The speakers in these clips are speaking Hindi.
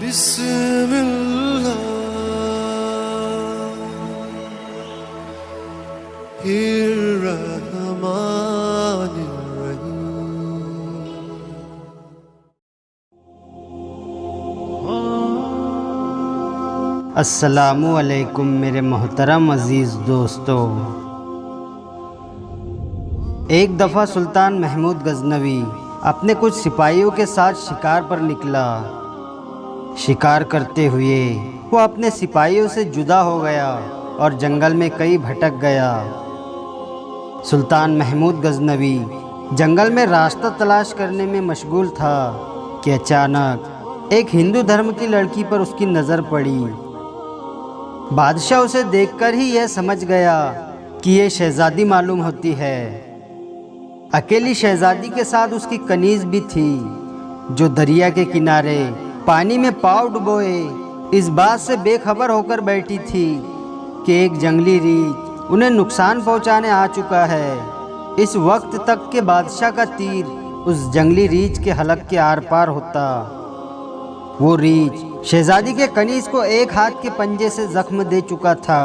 अस्सलामु अलैकुम मेरे मोहतरम अज़ीज़ दोस्तों। एक दफ़ा सुल्तान महमूद गज़नवी अपने कुछ सिपाहियों के साथ शिकार पर निकला। शिकार करते हुए वो अपने सिपाहियों से जुदा हो गया और जंगल में कहीं भटक गया। सुल्तान महमूद गज़नवी जंगल में रास्ता तलाश करने में मशगूल था कि अचानक एक हिंदू धर्म की लड़की पर उसकी नज़र पड़ी। बादशाह उसे देखकर ही यह समझ गया कि ये शहज़ादी मालूम होती है। अकेली शहज़ादी के साथ उसकी कनीज़ भी थी, जो दरिया के किनारे पानी में पाँव डुबोए इस बात से बेखबर होकर बैठी थी कि एक जंगली रीछ उन्हें नुकसान पहुंचाने आ चुका है। इस वक्त तक के बादशाह का तीर उस जंगली रीछ के हलक के आर पार होता। वो रीछ शहज़ादी के कनीज़ को एक हाथ के पंजे से जख्म दे चुका था।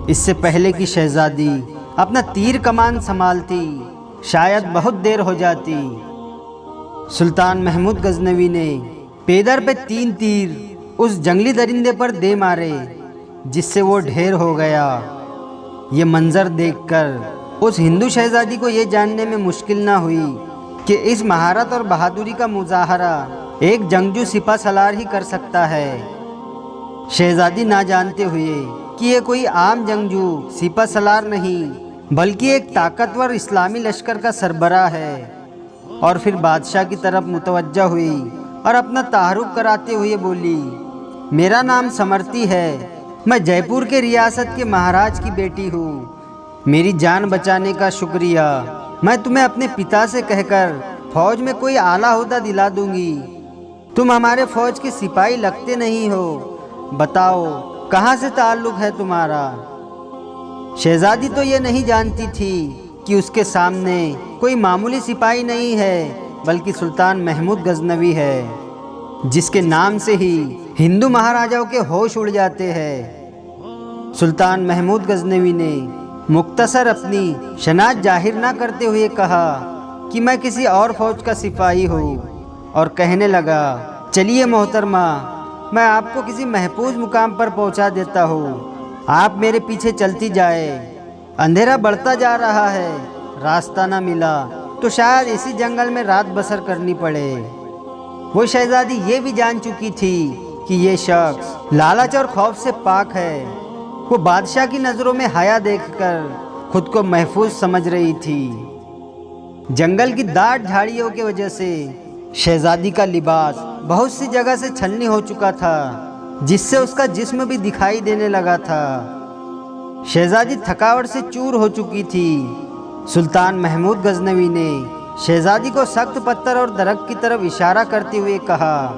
इससे पहले कि शहज़ादी अपना तीर कमान संभालती, शायद बहुत देर हो जाती। सुल्तान महमूद गज़नवी ने पेदर पे 3 तीर उस जंगली दरिंदे पर दे मारे, जिससे वो ढेर हो गया। ये मंजर देखकर उस हिंदू शहज़ादी को ये जानने में मुश्किल ना हुई कि इस महारत और बहादुरी का मुजाहरा एक जंगजू सिपा सलार ही कर सकता है। शहज़ादी ना जानते हुए कि ये कोई आम जंगजू सिपा सलार नहीं, बल्कि एक ताकतवर इस्लामी लश्कर का सरबराह है। और फिर बादशाह की तरफ मुतवज्जा हुई और अपना तारुफ कराते हुए बोली, मेरा नाम समर्ती है, मैं जयपुर के रियासत के महाराज की बेटी हूँ। मेरी जान बचाने का शुक्रिया। मैं तुम्हें अपने पिता से कहकर फौज में कोई आला ओहदा दिला दूंगी। तुम हमारे फौज के सिपाही लगते नहीं हो, बताओ कहाँ से ताल्लुक़ है तुम्हारा। शहज़ादी तो ये नहीं जानती थी कि उसके सामने कोई मामूली सिपाही नहीं है, बल्कि सुल्तान महमूद गज़नवी है, जिसके नाम से ही हिंदू महाराजाओं के होश उड़ जाते हैं। सुल्तान महमूद गज़नवी ने मुख्तसर अपनी शनाख्त जाहिर ना करते हुए कहा कि मैं किसी और फौज का सिपाही हूँ, और कहने लगा, चलिए मोहतरमा, मैं आपको किसी महफूज मुकाम पर पहुँचा देता हूँ। आप मेरे पीछे चलती जाए। अंधेरा बढ़ता जा रहा है, रास्ता ना मिला तो शायद इसी जंगल में रात बसर करनी पड़े। वो शहज़ादी ये भी जान चुकी थी कि ये शख्स लालच और खौफ से पाक है। वो बादशाह की नज़रों में हया देखकर खुद को महफूज समझ रही थी। जंगल की दाट झाड़ियों की वजह से शहज़ादी का लिबास बहुत सी जगह से छलनी हो चुका था, जिससे उसका जिस्म भी दिखाई देने लगा था। शहज़ादी थकावट से चूर हो चुकी थी। सुल्तान महमूद गज़नवी ने शहज़ादी को सख्त पत्थर और दरख्त की तरफ इशारा करते हुए कहा,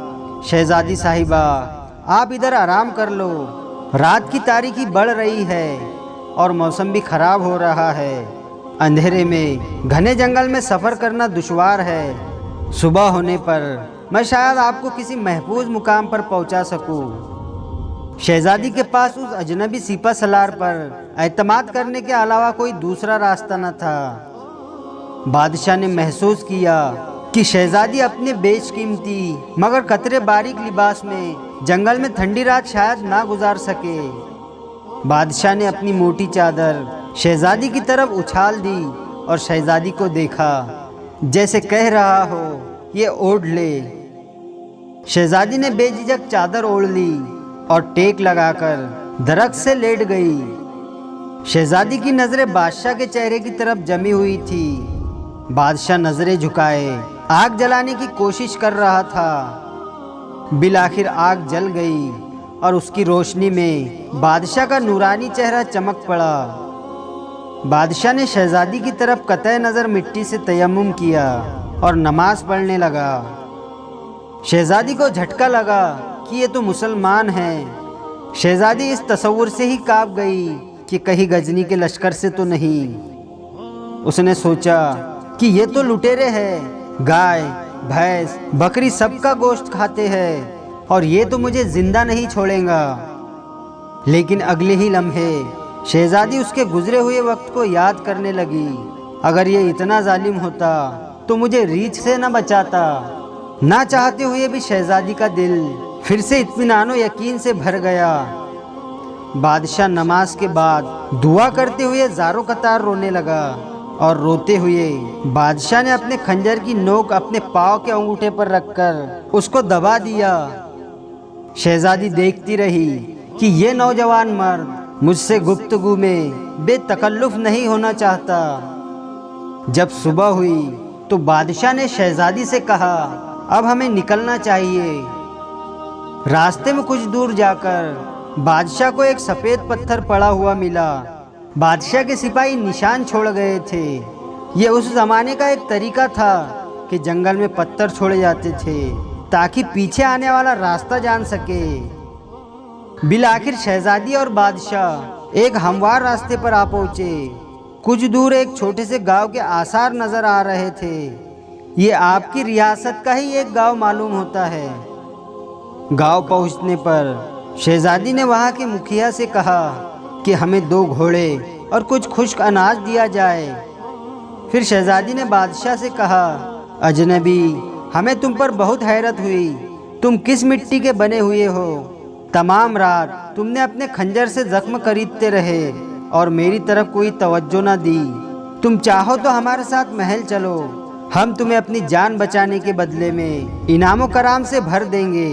शहज़ादी साहिबा, आप इधर आराम कर लो। रात की तारीकी बढ़ रही है और मौसम भी ख़राब हो रहा है। अंधेरे में घने जंगल में सफ़र करना दुश्वार है। सुबह होने पर मैं शायद आपको किसी महफूज मुकाम पर पहुंचा सकूं। शहज़ादी के पास उस अजनबी सिपा सलार पर एतमाद करने के अलावा कोई दूसरा रास्ता न था। बादशाह ने महसूस किया कि शहज़ादी अपने बेशकीमती मगर कतरे बारीक लिबास में जंगल में ठंडी रात शायद ना गुजार सके। बादशाह ने अपनी मोटी चादर शहज़ादी की तरफ उछाल दी और शहज़ादी को देखा, जैसे कह रहा हो, ये ओढ़ ले। शहज़ादी ने बेझिझक चादर ओढ़ ली और टेक लगाकर दरख्त से लेट गई। शहज़ादी की नज़रें बादशाह के चेहरे की तरफ जमी हुई थी। बादशाह नज़रें झुकाए आग जलाने की कोशिश कर रहा था। बिलाखिर आग जल गई और उसकी रोशनी में बादशाह का नूरानी चेहरा चमक पड़ा। बादशाह ने शहज़ादी की तरफ कतई नज़र मिट्टी से तयम्मुम किया और नमाज पढ़ने लगा। शहज़ादी को झटका लगा कि ये तो मुसलमान हैं। शहज़ादी इस तसव्वुर से ही काँप गई कि कहीं गजनी के लश्कर से तो नहीं। उसने सोचा कि ये तो लुटेरे हैं, गाय भैंस बकरी सबका गोश्त खाते हैं और ये तो मुझे जिंदा नहीं छोड़ेगा। लेकिन अगले ही लम्हे शहजादी उसके गुजरे हुए वक्त को याद करने लगी। अगर ये इतना जालिम होता तो मुझे रीछ से न बचाता। ना चाहते हुए भी शहजादी का दिल फिर से इत्मीनान व यकीन से भर गया। बादशाह नमाज के बाद दुआ करते हुए ज़ारों कतार रोने लगा और रोते हुए बादशाह ने अपने खंजर की नोक अपने पाँव के अंगूठे पर रखकर उसको दबा दिया। शहजादी देखती रही कि ये नौजवान मर्द मुझसे गुफ्तगू में बेतकल्लुफ़ नहीं होना चाहता। जब सुबह हुई तो बादशाह ने शहजादी से कहा, अब हमें निकलना चाहिए। रास्ते में कुछ दूर जाकर बादशाह को एक सफ़ेद पत्थर पड़ा हुआ मिला। बादशाह के सिपाही निशान छोड़ गए थे। ये उस ज़माने का एक तरीका था कि जंगल में पत्थर छोड़े जाते थे ताकि पीछे आने वाला रास्ता जान सके। बिलाखिर शहजादी और बादशाह एक हमवार रास्ते पर आ पहुँचे। कुछ दूर एक छोटे से गांव के आसार नज़र आ रहे थे। ये आपकी रियासत का ही एक गांव मालूम होता है। गांव पहुंचने पर शहजादी ने वहां के मुखिया से कहा कि हमें 2 घोड़े और कुछ खुश्क अनाज दिया जाए। फिर शहजादी ने बादशाह से कहा, अजनबी, हमें तुम पर बहुत हैरत हुई। तुम किस मिट्टी के बने हुए हो? तमाम रात तुमने अपने खंजर से जख्म खरीदते रहे और मेरी तरफ कोई तवज्जो न दी। तुम चाहो तो हमारे साथ महल चलो, हम तुम्हें अपनी जान बचाने के बदले में इनामो कराम से भर देंगे।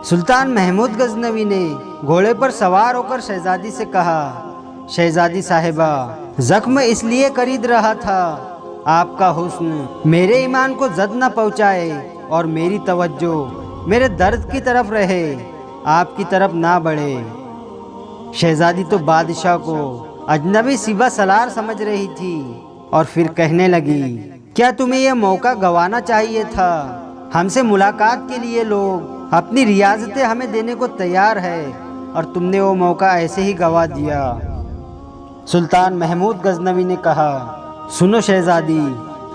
सुल्तान महमूद गजनवी ने घोड़े पर सवार होकर शहजादी से कहा, शहजादी साहिबा, जख्म इसलिए खरीद रहा था आपका हुस्न मेरे ईमान को जद न पहुँचाए और मेरी तवज्जो मेरे दर्द की तरफ रहे, आपकी तरफ ना बढ़े। शहजादी तो बादशाह को अजनबी सिवा सलार समझ रही थी और फिर कहने लगी, क्या तुम्हें यह मौका गंवाना चाहिए था? हमसे मुलाकात के लिए लोग अपनी रियासतें हमें देने को तैयार है और तुमने वो मौका ऐसे ही गंवा दिया। सुल्तान महमूद गजनवी ने कहा, सुनो शहजादी,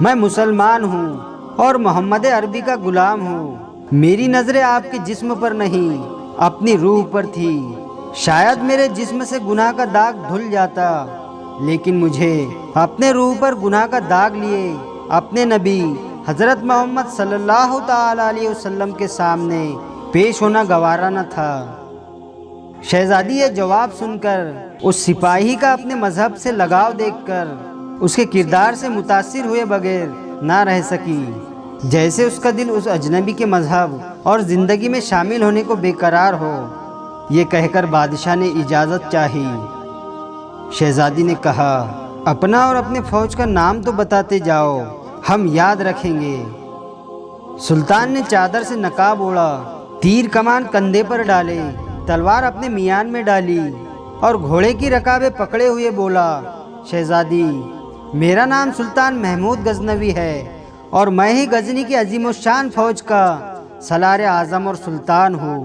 मैं मुसलमान हूँ और मोहम्मद अरबी का गुलाम हूँ। मेरी नज़रें आपके जिस्म पर नहीं, अपनी रूह पर थी। शायद मेरे जिस्म से गुनाह का दाग धुल जाता, लेकिन मुझे अपने रूह पर गुनाह का दाग लिए अपने नबी हज़रत मोहम्मद सल्लल्लाहु ताला अलैहि वसल्लम के सामने पेश होना गवारा न था। शहजादी ये जवाब सुनकर उस सिपाही का अपने मजहब से लगाव देखकर उसके किरदार से मुतासिर हुए बगैर ना रह सकी। जैसे उसका दिल उस अजनबी के मजहब और ज़िंदगी में शामिल होने को बेकरार हो। ये कहकर बादशाह ने इजाज़त चाही। शहजादी ने कहा, अपना और अपने फ़ौज का नाम तो बताते जाओ, हम याद रखेंगे। सुल्तान ने चादर से नकाब ओढ़ा, तीर कमान कंधे पर डाले, तलवार अपने मियान में डाली और घोड़े की रकाबें पकड़े हुए बोला, शहजादी, मेरा नाम सुल्तान महमूद गजनवी है और मैं ही गजनी की अजीमुशान फ़ौज का सलार आज़म और सुल्तान हूँ।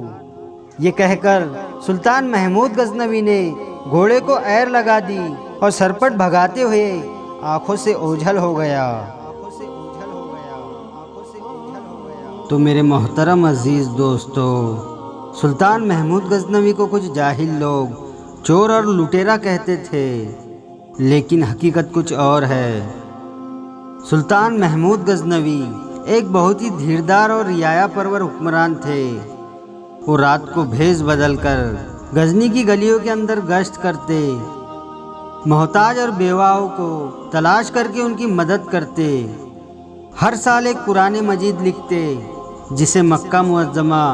ये कहकर सुल्तान महमूद गजनवी ने घोड़े को ऐर लगा दी और सरपट भगाते हुए आँखों से ओझल हो गया। तो मेरे मोहतरम अज़ीज़ दोस्तों, सुल्तान महमूद गजनवी को कुछ जाहिल लोग चोर और लुटेरा कहते थे, लेकिन हकीकत कुछ और है। सुल्तान महमूद गजनवी एक बहुत ही धीरदार और रियाया परवर हुक्मरान थे। वो रात को भेष बदलकर गजनी की गलियों के अंदर गश्त करते, मोहताज और बेवाओं को तलाश करके उनकी मदद करते। हर साल एक कुरान मजीद लिखते जिसे मक्का मुअज्जमा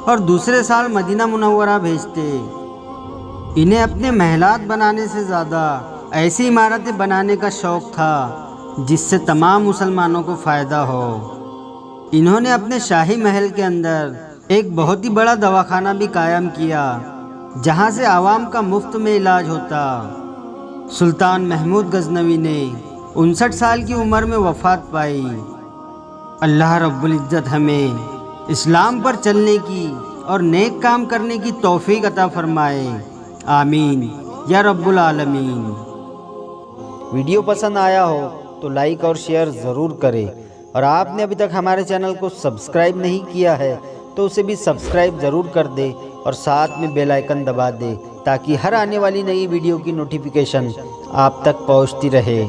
और दूसरे साल मदीना मुनव्वरा भेजते। इन्हें अपने महलात बनाने से ज़्यादा ऐसी इमारतें बनाने का शौक़ था जिससे तमाम मुसलमानों को फ़ायदा हो। इन्होंने अपने शाही महल के अंदर एक बहुत ही बड़ा दवाखाना भी कायम किया जहां से आवाम का मुफ्त में इलाज होता। सुल्तान महमूद गजनवी ने 59 साल की उम्र में वफ़ात पाई। अल्लाह रब्बुल इज़्ज़त हमें इस्लाम पर चलने की और नेक काम करने की तौफीक अता फरमाए। आमीन या रब्बुल आलमीन। वीडियो पसंद आया हो तो लाइक और शेयर ज़रूर करें, और आपने अभी तक हमारे चैनल को सब्सक्राइब नहीं किया है तो उसे भी सब्सक्राइब ज़रूर कर दे और साथ में बेल आइकन दबा दे ताकि हर आने वाली नई वीडियो की नोटिफिकेशन आप तक पहुंचती रहे।